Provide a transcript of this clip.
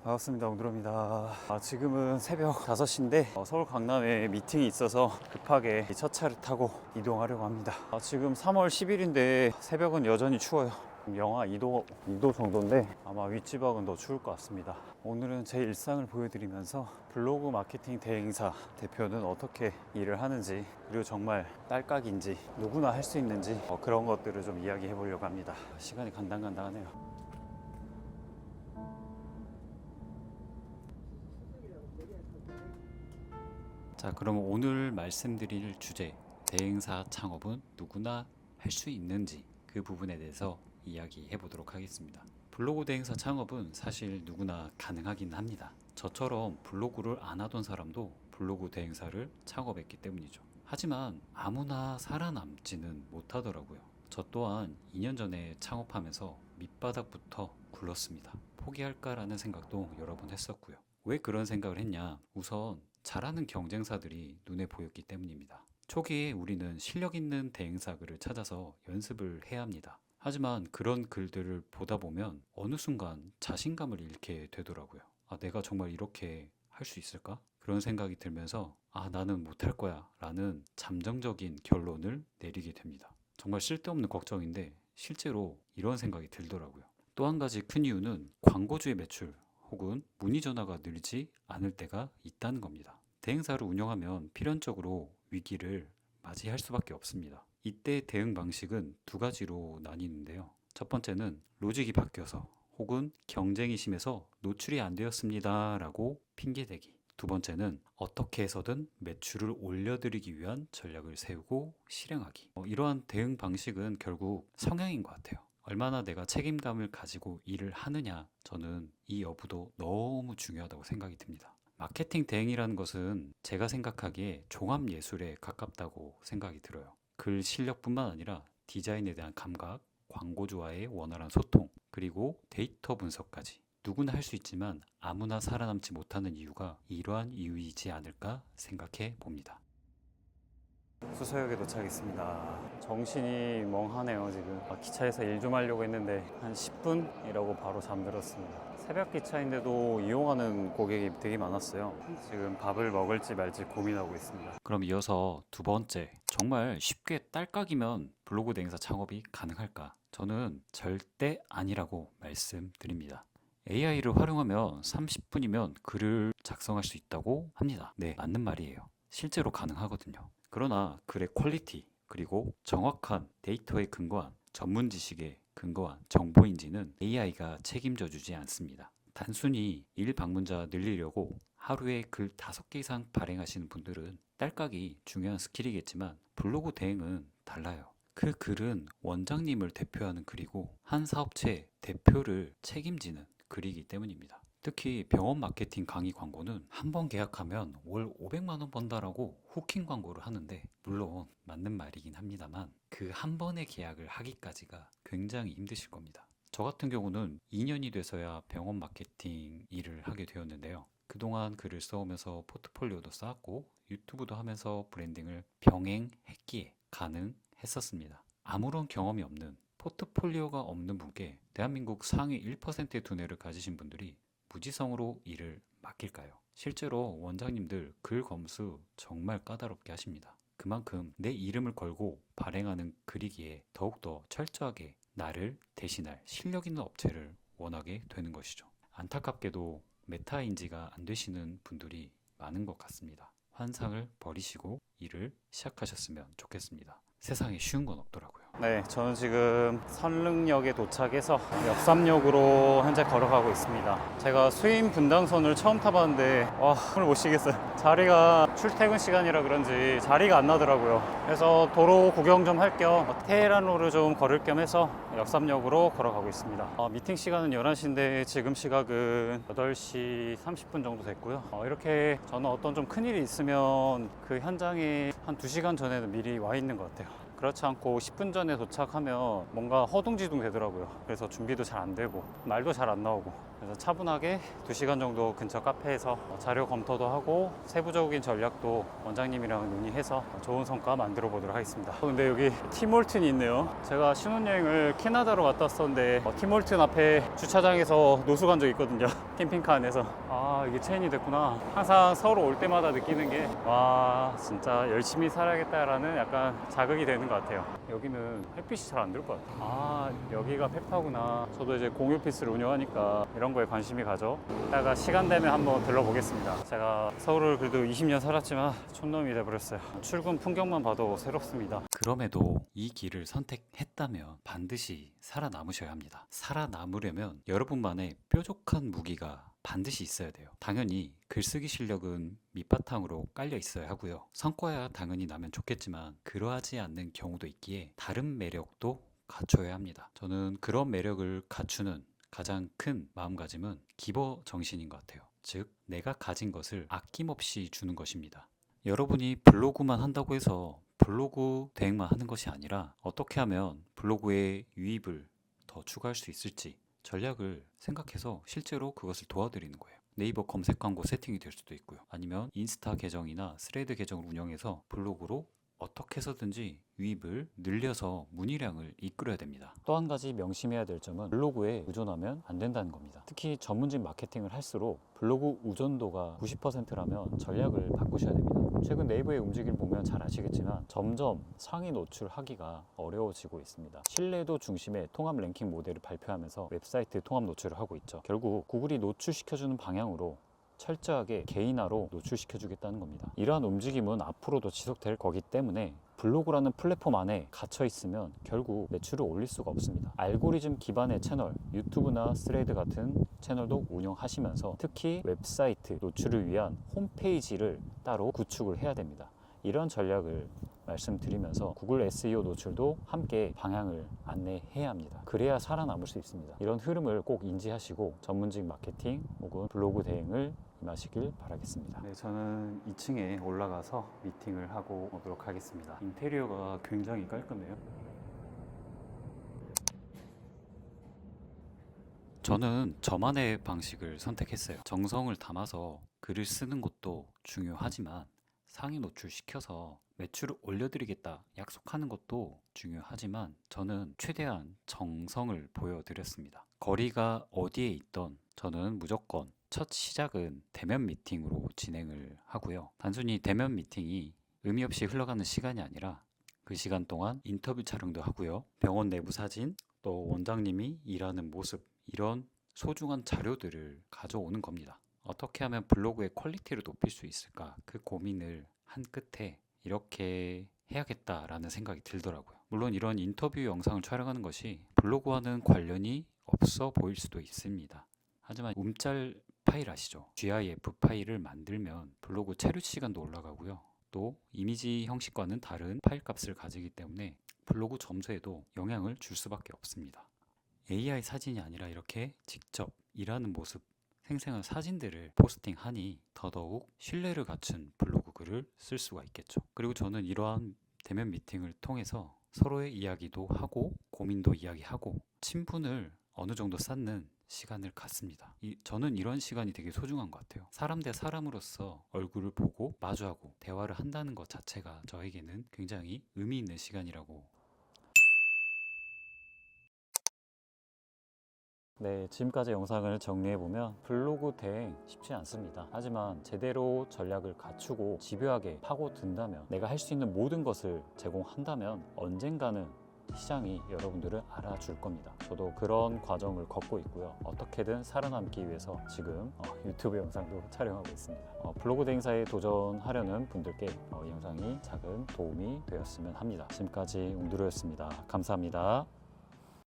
반갑습니다. 옹드로입니다. 지금은 새벽 5시인데 서울 강남에 미팅이 있어서 급하게 첫 차를 타고 이동하려고 합니다. 지금 3월 10일인데 새벽은 여전히 추워요. 영하 2도 정도인데 아마 윗지방은 더 추울 것 같습니다. 오늘은 제 일상을 보여드리면서 블로그 마케팅 대행사 대표는 어떻게 일을 하는지, 그리고 정말 딸깍인지 누구나 할 수 있는지 그런 것들을 좀 이야기해 보려고 합니다. 시간이 간당간당하네요. 자, 그럼 오늘 말씀드릴 주제, 대행사 창업은 누구나 할 수 있는지, 그 부분에 대해서 이야기해 보도록 하겠습니다. 블로그 대행사 창업은 사실 누구나 가능하긴 합니다. 저처럼 블로그를 안 하던 사람도 블로그 대행사를 창업했기 때문이죠. 하지만 아무나 살아남지는 못하더라고요. 저 또한 2년 전에 창업하면서 밑바닥부터 굴렀습니다. 포기할까라는 생각도 여러 번 했었고요. 왜 그런 생각을 했냐? 우선 잘하는 경쟁사들이 눈에 보였기 때문입니다. 초기에 우리는 실력 있는 대행사 글을 찾아서 연습을 해야 합니다. 하지만 그런 글들을 보다 보면 어느 순간 자신감을 잃게 되더라고요. 내가 정말 이렇게 할 수 있을까? 그런 생각이 들면서 나는 못할 거야 라는 잠정적인 결론을 내리게 됩니다. 정말 쓸데없는 걱정인데 실제로 이런 생각이 들더라고요. 또 한 가지 큰 이유는 광고주의 매출 혹은 문의 전화가 늘지 않을 때가 있다는 겁니다. 대행사를 운영하면 필연적으로 위기를 맞이할 수밖에 없습니다. 이때 대응 방식은 두 가지로 나뉘는데요. 첫 번째는 로직이 바뀌어서 혹은 경쟁이 심해서 노출이 안 되었습니다 라고 핑계대기. 두 번째는 어떻게 해서든 매출을 올려드리기 위한 전략을 세우고 실행하기. 이러한 대응 방식은 결국 성향인 것 같아요. 얼마나 내가 책임감을 가지고 일을 하느냐, 저는 이 여부도 너무 중요하다고 생각이 듭니다. 마케팅 대행이라는 것은 제가 생각하기에 종합 예술에 가깝다고 생각이 들어요. 글 실력뿐만 아니라 디자인에 대한 감각, 광고주와의 원활한 소통, 그리고 데이터 분석까지 누구나 할 수 있지만 아무나 살아남지 못하는 이유가 이러한 이유이지 않을까 생각해 봅니다. 수서역에 도착했습니다. 정신이 멍하네요. 지금 기차에서 일 좀 하려고 했는데 한 10분이라고 바로 잠들었습니다. 새벽 기차인데도 이용하는 고객이 되게 많았어요. 지금 밥을 먹을지 말지 고민하고 있습니다. 그럼 이어서 두 번째, 정말 쉽게 딸깍이면 블로그 대행사 창업이 가능할까? 저는 절대 아니라고 말씀드립니다. AI를 활용하면 30분이면 글을 작성할 수 있다고 합니다. 네, 맞는 말이에요. 실제로 가능하거든요. 그러나 글의 퀄리티, 그리고 정확한 데이터에 근거한, 전문 지식에 근거한 정보인지는 AI가 책임져 주지 않습니다. 단순히 일 방문자 늘리려고 하루에 글 5개 이상 발행하시는 분들은 딸깍이 중요한 스킬이겠지만 블로그 대행은 달라요. 그 글은 원장님을 대표하는 글이고 한 사업체 대표를 책임지는 글이기 때문입니다. 특히 병원 마케팅 강의 광고는 한 번 계약하면 월 500만 원 번다라고 후킹 광고를 하는데, 물론 맞는 말이긴 합니다만 그 한 번의 계약을 하기까지가 굉장히 힘드실 겁니다. 저 같은 경우는 2년이 돼서야 병원 마케팅 일을 하게 되었는데요. 그동안 글을 써오면서 포트폴리오도 쌓았고 유튜브도 하면서 브랜딩을 병행했기에 가능했었습니다. 아무런 경험이 없는, 포트폴리오가 없는 분께 대한민국 상위 1%의 두뇌를 가지신 분들이 무지성으로 일을 맡길까요? 실제로 원장님들 글 검수 정말 까다롭게 하십니다. 그만큼 내 이름을 걸고 발행하는 글이기에 더욱더 철저하게 나를 대신할 실력 있는 업체를 원하게 되는 것이죠. 안타깝게도 메타 인지가 안 되시는 분들이 많은 것 같습니다. 환상을 버리시고 일을 시작하셨으면 좋겠습니다. 세상에 쉬운 건 없더라고요. 네, 저는 지금 선릉역에 도착해서 역삼역으로 현재 걸어가고 있습니다. 제가 수인 분당선을 처음 타봤는데 숨을 못 쉬겠어요. 자리가 출퇴근 시간이라 그런지 자리가 안 나더라고요. 그래서 도로 구경 좀 할 겸 테헤란로를 좀 걸을 겸 해서 역삼역으로 걸어가고 있습니다. 미팅 시간은 11시인데 지금 시각은 8시 30분 정도 됐고요. 이렇게 저는 어떤 좀 큰일이 있으면 그 현장에 한 2시간 전에는 미리 와 있는 것 같아요. 그렇지 않고 10분 전에 도착하면 뭔가 허둥지둥 되더라고요. 그래서 준비도 잘 안 되고 말도 잘 안 나오고, 그래서 차분하게 2시간 정도 근처 카페에서 자료 검토도 하고 세부적인 전략도 원장님이랑 논의해서 좋은 성과 만들어 보도록 하겠습니다. 근데 여기 팀홀튼이 있네요. 제가 신혼여행을 캐나다로 갔다 왔었는데 팀홀튼 앞에 주차장에서 노숙한 적 있거든요. 캠핑카 안에서 아 이게 체인이 됐구나. 항상 서울 올 때마다 느끼는 게 와 진짜 열심히 살아야겠다라는 약간 자극이 되는 것 같아요. 여기는 햇빛이 잘 안 들 것 같아요. 아 여기가 페파구나. 저도 이제 공유 오피스를 운영하니까 이런 거에 관심이 가죠. 이따가 시간 되면 한번 들러보겠습니다. 제가 서울을 그래도 20년 살았지만 촌놈이 돼버렸어요. 출근 풍경만 봐도 새롭습니다. 그럼에도 이 길을 선택했다면 반드시 살아남으셔야 합니다. 살아남으려면 여러분만의 뾰족한 무기가 반드시 있어야 돼요. 당연히 글쓰기 실력은 밑바탕으로 깔려 있어야 하고요. 성과야 당연히 나면 좋겠지만 그러하지 않는 경우도 있기에 다른 매력도 갖춰야 합니다. 저는 그런 매력을 갖추는 가장 큰 마음가짐은 기버 정신인 것 같아요. 즉 내가 가진 것을 아낌없이 주는 것입니다. 여러분이 블로그만 한다고 해서 블로그 대행만 하는 것이 아니라 어떻게 하면 블로그에 유입을 더 추가할 수 있을지 전략을 생각해서 실제로 그것을 도와드리는 거예요. 네이버 검색 광고 세팅이 될 수도 있고요. 아니면 인스타 계정이나 스레드 계정을 운영해서 블로그로 어떻게 해서든지 유입을 늘려서 문의량을 이끌어야 됩니다. 또 한 가지 명심해야 될 점은 블로그에 의존하면 안 된다는 겁니다. 특히 전문직 마케팅을 할수록 블로그 의존도가 90%라면 전략을 바꾸셔야 됩니다. 최근 네이버의 움직임을 보면 잘 아시겠지만 점점 상위 노출하기가 어려워지고 있습니다. 신뢰도 중심의 통합 랭킹 모델을 발표하면서 웹사이트 통합 노출을 하고 있죠. 결국 구글이 노출시켜주는 방향으로 철저하게 개인화로 노출시켜주겠다는 겁니다. 이러한 움직임은 앞으로도 지속될 거기 때문에 블로그라는 플랫폼 안에 gat혀 있으면 결국 매출을 올릴 수가 없습니다. 알고리즘 기반의 채널, 유튜브나 스레드 같은 채널도 운영하시면서 특히 웹사이트 노출을 위한 홈페이지를 따로 구축을 해야 됩니다. 이런 전략을 말씀드리면서 구글 SEO 노출도 함께 방향을 안내해야 합니다. 그래야 살아남을 수 있습니다. 이런 흐름을 꼭 인지하시고 전문직 마케팅 혹은 블로그 대행을 임하시길 바라겠습니다. 네, 저는 2층에 올라가서 미팅을 하고 오도록 하겠습니다. 인테리어가 굉장히 깔끔해요. 저는 저만의 방식을 선택했어요. 정성을 담아서 글을 쓰는 것도 중요하지만 상위 노출시켜서 매출을 올려드리겠다 약속하는 것도 중요하지만 저는 최대한 정성을 보여드렸습니다. 거리가 어디에 있던 저는 무조건 첫 시작은 대면 미팅으로 진행을 하고요. 단순히 대면 미팅이 의미 없이 흘러가는 시간이 아니라 그 시간 동안 인터뷰 촬영도 하고요. 병원 내부 사진, 또 원장님이 일하는 모습 이런 소중한 자료들을 가져오는 겁니다. 어떻게 하면 블로그의 퀄리티를 높일 수 있을까? 그 고민을 한 끝에 이렇게 해야겠다라는 생각이 들더라고요. 물론 이런 인터뷰 영상을 촬영하는 것이 블로그와는 관련이 없어 보일 수도 있습니다. 하지만 움짤 파일 아시죠? GIF 파일을 만들면 블로그 체류 시간도 올라가고요. 또 이미지 형식과는 다른 파일 값을 가지기 때문에 블로그 점수에도 영향을 줄 수밖에 없습니다. AI 사진이 아니라 이렇게 직접 일하는 모습 생생한 사진들을 포스팅하니 더더욱 신뢰를 갖춘 블로그 글을 쓸 수가 있겠죠. 그리고 저는 이러한 대면 미팅을 통해서 서로의 이야기도 하고 고민도 이야기하고 친분을 어느 정도 쌓는 시간을 갖습니다. 저는 이런 시간이 되게 소중한 것 같아요. 사람 대 사람으로서 얼굴을 보고 마주하고 대화를 한다는 것 자체가 저에게는 굉장히 의미 있는 시간이라고. 네, 지금까지 영상을 정리해보면 블로그 대행 쉽지 않습니다. 하지만 제대로 전략을 갖추고 집요하게 파고든다면 내가 할 수 있는 모든 것을 제공한다면 언젠가는 시장이 여러분들을 알아줄 겁니다. 저도 그런 과정을 걷고 있고요. 어떻게든 살아남기 위해서 지금 유튜브 영상도 촬영하고 있습니다. 블로그 대행사에 도전하려는 분들께 이 영상이 작은 도움이 되었으면 합니다. 지금까지 웅두루였습니다. 감사합니다.